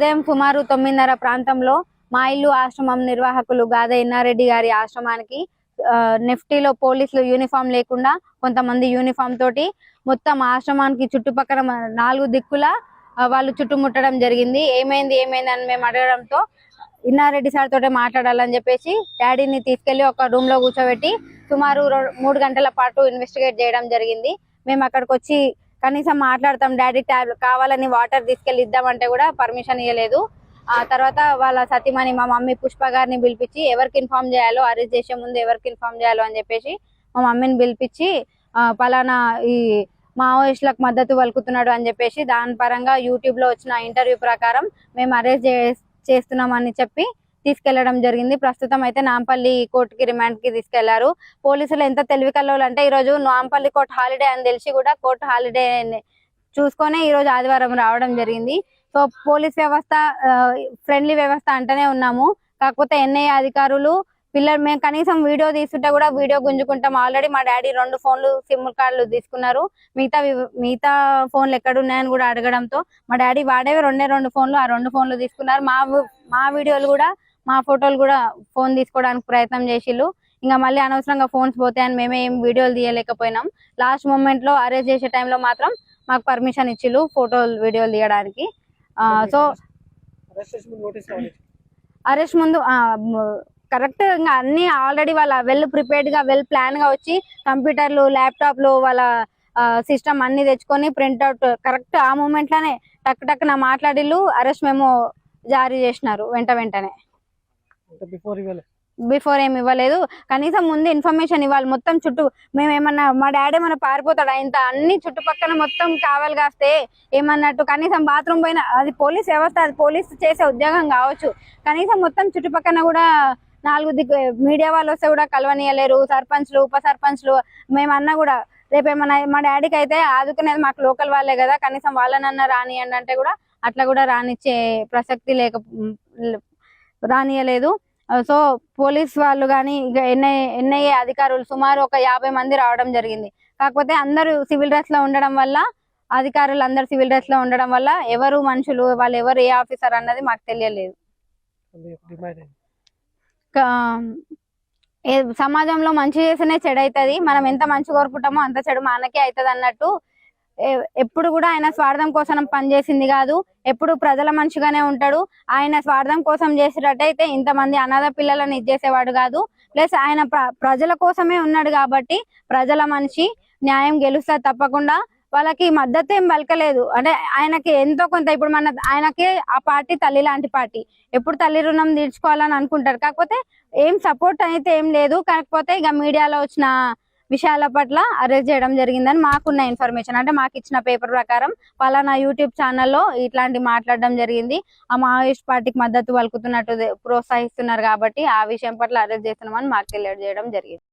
ఉదయం సుమారు 9:30 ప్రాంతంలో మా ఇల్లు ఆశ్రమం నిర్వాహకులు గాదే ఇన్నారెడ్డి గారి ఆశ్రమానికి నెఫ్టీలో పోలీసులు యూనిఫామ్ లేకుండా కొంతమంది యూనిఫామ్ తోటి మొత్తం ఆశ్రమానికి చుట్టుపక్కల 4 దిక్కుల వాళ్ళు చుట్టుముట్టడం జరిగింది. ఏమైంది అని మేము అడగడంతో ఇన్నారెడ్డి సార్ తోటే మాట్లాడాలని చెప్పేసి డాడీని తీసుకెళ్లి ఒక రూమ్ లో కూర్చోబెట్టి సుమారు 3 గంటల పాటు ఇన్వెస్టిగేట్ చేయడం జరిగింది. మేము అక్కడికి వచ్చి కనీసం మాట్లాడతాం, డాడీ కావాలని వాటర్ తీసుకెళ్లి ఇద్దామంటే కూడా పర్మిషన్ ఇవ్వలేదు. ఆ తర్వాత వాళ్ళ సతీమణి మా మమ్మీ పుష్ప గారిని పిలిపించి ఎవరికి ఇన్ఫార్మ్ చేయాలో, అరెస్ట్ చేసే ముందు ఎవరికి ఇన్ఫార్మ్ చేయాలో అని చెప్పేసి మా మమ్మీని పిలిపించి పలానా ఈ మావోయిస్టులకు మద్దతు పలుకుతున్నాడు అని చెప్పేసి దాని పరంగా యూట్యూబ్ లో వచ్చిన ఇంటర్వ్యూ ప్రకారం మేము అరెస్ట్ చేస్తున్నామని చెప్పి తీసుకెళ్లడం జరిగింది. ప్రస్తుతం అయితే నాంపల్లి కోర్టుకి రిమాండ్ కి తీసుకెళ్లారు. పోలీసులు ఎంత తెలివి కల్లోలు అంటే ఈ రోజు నాంపల్లి కోర్టు హాలిడే అని తెలిసి కూడా కోర్టు హాలిడే చూసుకొని ఈ రోజు ఆదివారం రావడం జరిగింది. సో పోలీస్ వ్యవస్థ ఫ్రెండ్లీ వ్యవస్థ అంటనే ఉన్నాము. కాకపోతే ఎన్ఐఏ అధికారులు పిల్లలు మేము కనీసం వీడియో తీసుకుంటే కూడా వీడియో గుంజుకుంటాం. ఆల్రెడీ మా డాడీ 2 ఫోన్లు సిమ్ కార్డులు తీసుకున్నారు. మిగతా ఫోన్లు ఎక్కడున్నాయని కూడా అడగడంతో మా డాడీ వాడేవి 2 ఫోన్లు, ఆ 2 ఫోన్లు తీసుకున్నారు. మా వీడియోలు కూడా మా ఫోటోలు కూడా ఫోన్ తీసుకోవడానికి ప్రయత్నం చేసిళ్ళు. ఇంకా మళ్ళీ అనవసరంగా ఫోన్స్ పోతాయని మేమే ఏం వీడియోలు తీయలేకపోయినాం. లాస్ట్ మూమెంట్ లో అరెస్ట్ చేసే టైంలో మాత్రం మాకు పర్మిషన్ ఇచ్చిళ్ళు ఫోటోలు వీడియోలు తీయడానికి. సో అరెస్ట్ ముందు కరెక్ట్ గా అన్ని ఆల్రెడీ వాళ్ళ వెల్ ప్రిపేర్డ్ గా వెల్ ప్లాన్ గా వచ్చి కంప్యూటర్లు ల్యాప్టాప్లు వాళ్ళ సిస్టమ్ అన్ని తెచ్చుకొని ప్రింట్అవుట్ కరెక్ట్ ఆ మూమెంట్ లోనే టక్ నా మాట్లాడిళ్ళు అరెస్ట్ మేము జారీ చేసినారు వెంటనే. బిఫోర్ ఏమి ఇవ్వలేదు, కనీసం ముందు ఇన్ఫర్మేషన్ ఇవ్వాలి. మొత్తం చుట్టూ మేమేమన్నా మా డాడీ ఏమన్నా పారిపోతాడు ఇంత అన్ని చుట్టుపక్కల మొత్తం కావాలి కాస్తే ఏమన్నట్టు. కనీసం బాత్రూమ్ పోయినా అది పోలీస్ వ్యవస్థ, అది పోలీసు చేసే ఉద్యోగం కావచ్చు. కనీసం మొత్తం చుట్టుపక్కల కూడా 4 దిక్కు మీడియా వాళ్ళు వస్తే కూడా కలవనీయలేరు. సర్పంచ్లు ఉప సర్పంచ్లు మేమన్నా కూడా రేపేమన్నా మా డాడీకి అయితే ఆదుకునేది మాకు లోకల్ వాళ్ళే కదా, కనీసం వాళ్ళనన్నా రానియండి అంటే కూడా అట్లా కూడా రానిచ్చే ప్రసక్తి రానియలేదు. సో పోలీస్ వాళ్ళు కానీ ఎన్ఐఏ అధికారులు సుమారు ఒక 50 మంది రావడం జరిగింది. కాకపోతే అందరూ సివిల్ డ్రెస్ లో ఉండడం వల్ల, అధికారులు అందరు సివిల్ డ్రెస్ లో ఉండడం వల్ల ఎవరు మనుషులు, వాళ్ళు ఎవరు ఏ ఆఫీసర్ అన్నది మాకు తెలియలేదు. సమాజంలో మంచి చేస్తేనే చెడు అవుతుంది. మనం ఎంత మంచి కోరుకుంటామో అంత చెడు మనకే అవుతుంది అన్నట్టు. ఎప్పుడు కూడా ఆయన స్వార్థం కోసం పనిచేసింది కాదు, ఎప్పుడు ప్రజల మనిషిగానే ఉంటాడు. ఆయన స్వార్థం కోసం చేసేటట్టయితే ఇంతమంది అనాథ పిల్లలను ఇచ్చేసేవాడు కాదు. ప్లస్ ఆయన ప్రజల కోసమే ఉన్నాడు కాబట్టి ప్రజల మనిషి, న్యాయం గెలుస్తుంది తప్పకుండా. వాళ్ళకి మద్దతు ఏం పలకలేదు అంటే ఆయనకి ఎంతో కొంత ఇప్పుడు ఆయనకి ఆ పార్టీ తల్లి లాంటి పార్టీ, ఎప్పుడు తల్లి రుణం తీర్చుకోవాలని అనుకుంటారు. కాకపోతే ఏం సపోర్ట్ అయితే ఏం లేదు. కాకపోతే ఇక మీడియాలో వచ్చిన విషయాల పట్ల అరెస్ట్ చేయడం జరిగిందని మాకున్న ఇన్ఫర్మేషన్. అంటే మాకు ఇచ్చిన పేపర్ ప్రకారం పలానా యూట్యూబ్ ఛానల్లో ఇట్లాంటి మాట్లాడడం జరిగింది, ఆ మావోయిస్ట్ పార్టీకి మద్దతు పలుకుతున్నట్టు ప్రోత్సహిస్తున్నారు కాబట్టి ఆ విషయం పట్ల అరెస్ట్ చేస్తున్నామని మాకు తెలియజేయడం జరిగింది.